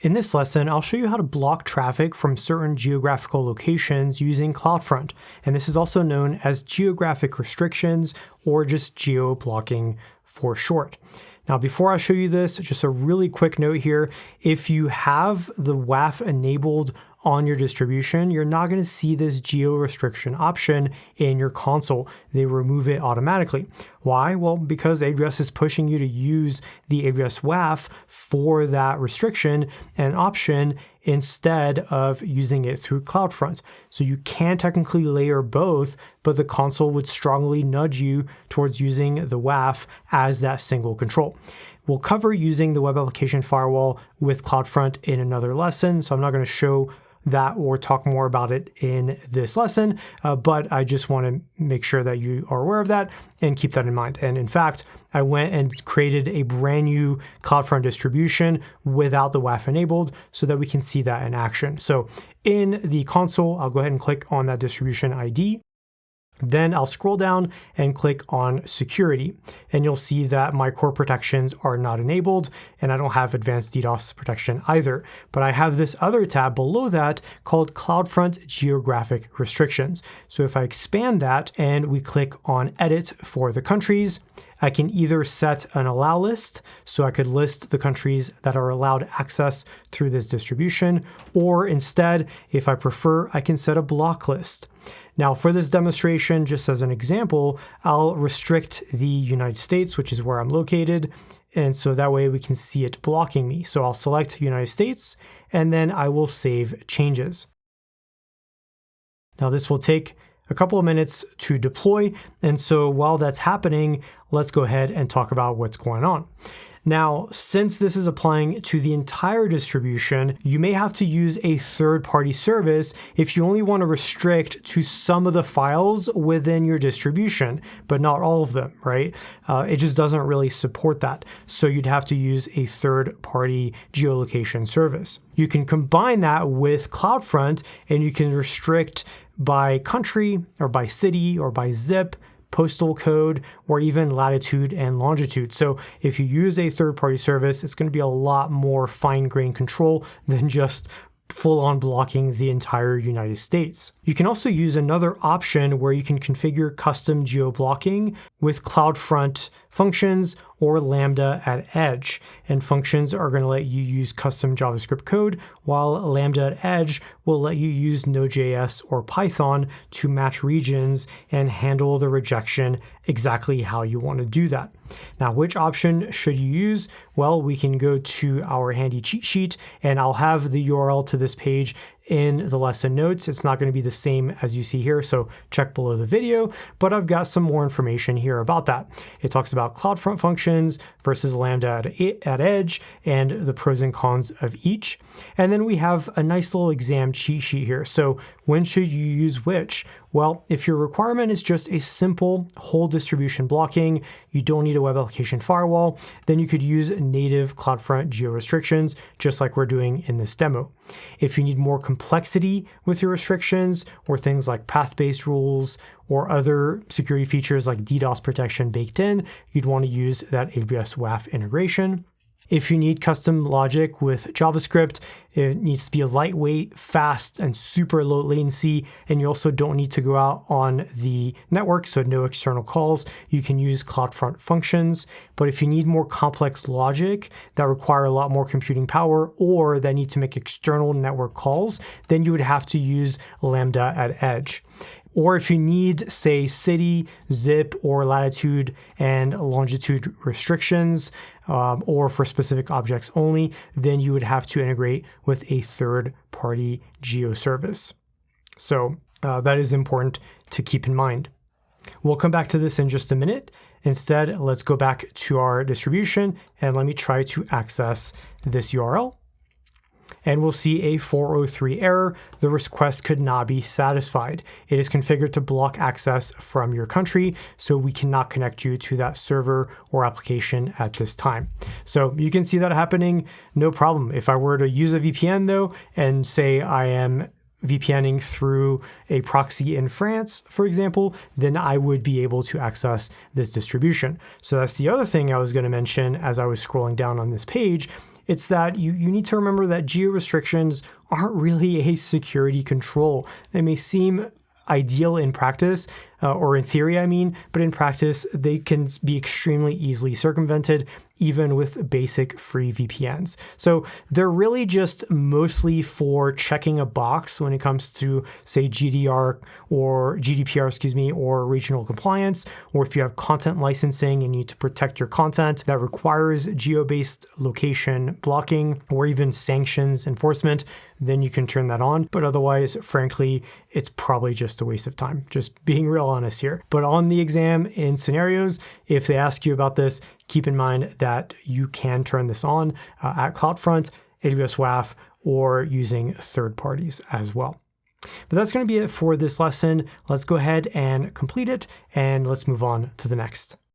In this lesson, I'll show you how to block traffic from certain geographical locations using CloudFront, and this is also known as geographic restrictions or just geo-blocking for short. Now, before I show you this, just a really quick note here. If you have the WAF enabled on your distribution, you're not going to see this geo restriction option in your console. They remove it automatically. Why? Well, because AWS is pushing you to use the AWS WAF for that restriction and option instead of using it through CloudFront. So you can technically layer both, but the console would strongly nudge you towards using the WAF as that single control. We'll cover using the web application firewall with CloudFront in another lesson, so I'm not going to show that or talk more about it in this lesson, but I just want to make sure that you are aware of that and keep that in mind. And in fact, I went and created a brand new CloudFront distribution without the WAF enabled so that we can see that in action. So in the console, I'll go ahead and click on that distribution ID. Then I'll scroll down and click on security, and you'll see that my core protections are not enabled and I don't have advanced DDoS protection either. But I have this other tab below that called CloudFront Geographic Restrictions. So if I expand that and we click on edit for the countries, I can either set an allow list, so I could list the countries that are allowed access through this distribution, or instead, if I prefer, I can set a block list. Now for this demonstration, just as an example, I'll restrict the United States, which is where I'm located. And so that way we can see it blocking me. So I'll select United States and then I will save changes. Now this will take a couple of minutes to deploy. And so while that's happening, let's go ahead and talk about what's going on. Now, since this is applying to the entire distribution, you may have to use a third-party service if you only want to restrict to some of the files within your distribution, but not all of them, right? It just doesn't really support that. So you'd have to use a third-party geolocation service. You can combine that with CloudFront and you can restrict by country or by city or by zip, postal code, or even latitude and longitude. So if you use a third-party service, it's going to be a lot more fine-grained control than just full-on blocking the entire United States. You can also use another option where you can configure custom geo-blocking with CloudFront Functions or Lambda Edge. And functions are going to let you use custom JavaScript code, while Lambda Edge will let you use Node.js or Python to match regions and handle the rejection exactly how you want to do that. Now, which option should you use? Well, we can go to our handy cheat sheet, and I'll have the URL to this page in the lesson notes. It's not going to be the same as you see here, so check below the video, but I've got some more information here about that. It talks about CloudFront Functions versus Lambda at Edge and the pros and cons of each. And then we have a nice little exam cheat sheet here. So when should you use which? Well, if your requirement is just a simple whole distribution blocking, you don't need a web application firewall, then you could use native CloudFront geo restrictions, just like we're doing in this demo. If you need more complexity with your restrictions or things like path-based rules or other security features like DDoS protection baked in, you'd want to use that AWS WAF integration. If you need custom logic with JavaScript, it needs to be a lightweight, fast, and super low latency, and you also don't need to go out on the network, so no external calls. You can use CloudFront Functions. But if you need more complex logic that require a lot more computing power or that need to make external network calls, then you would have to use Lambda at Edge. Or if you need, say, city, zip, or latitude and longitude restrictions, or for specific objects only, then you would have to integrate with a third-party geo service. So that is important to keep in mind. We'll come back to this in just a minute. Instead, let's go back to our distribution and let me try to access this URL. And we'll see a 403 error. The request could not be satisfied. It is configured to block access from your country, so we cannot connect you to that server or application at this time. So you can see that happening, no problem. If I were to use a VPN though, and say I am VPNing through a proxy in France, for example, then I would be able to access this distribution. So that's the other thing I was going to mention as I was scrolling down on this page, It's that you need to remember that geo restrictions aren't really a security control. They may seem ideal in practice, or in theory, I mean, but in practice, they can be extremely easily circumvented, even with basic free VPNs. So they're really just mostly for checking a box when it comes to, say, GDPR, or regional compliance, or if you have content licensing and you need to protect your content that requires geo-based location blocking or even sanctions enforcement, then you can turn that on. But otherwise, frankly, it's probably just a waste of time, just being real honest here. But on the exam in scenarios, if they ask you about this, keep in mind that you can turn this on at CloudFront, AWS WAF, or using third parties as well. But that's going to be it for this lesson. Let's go ahead and complete it, and let's move on to the next.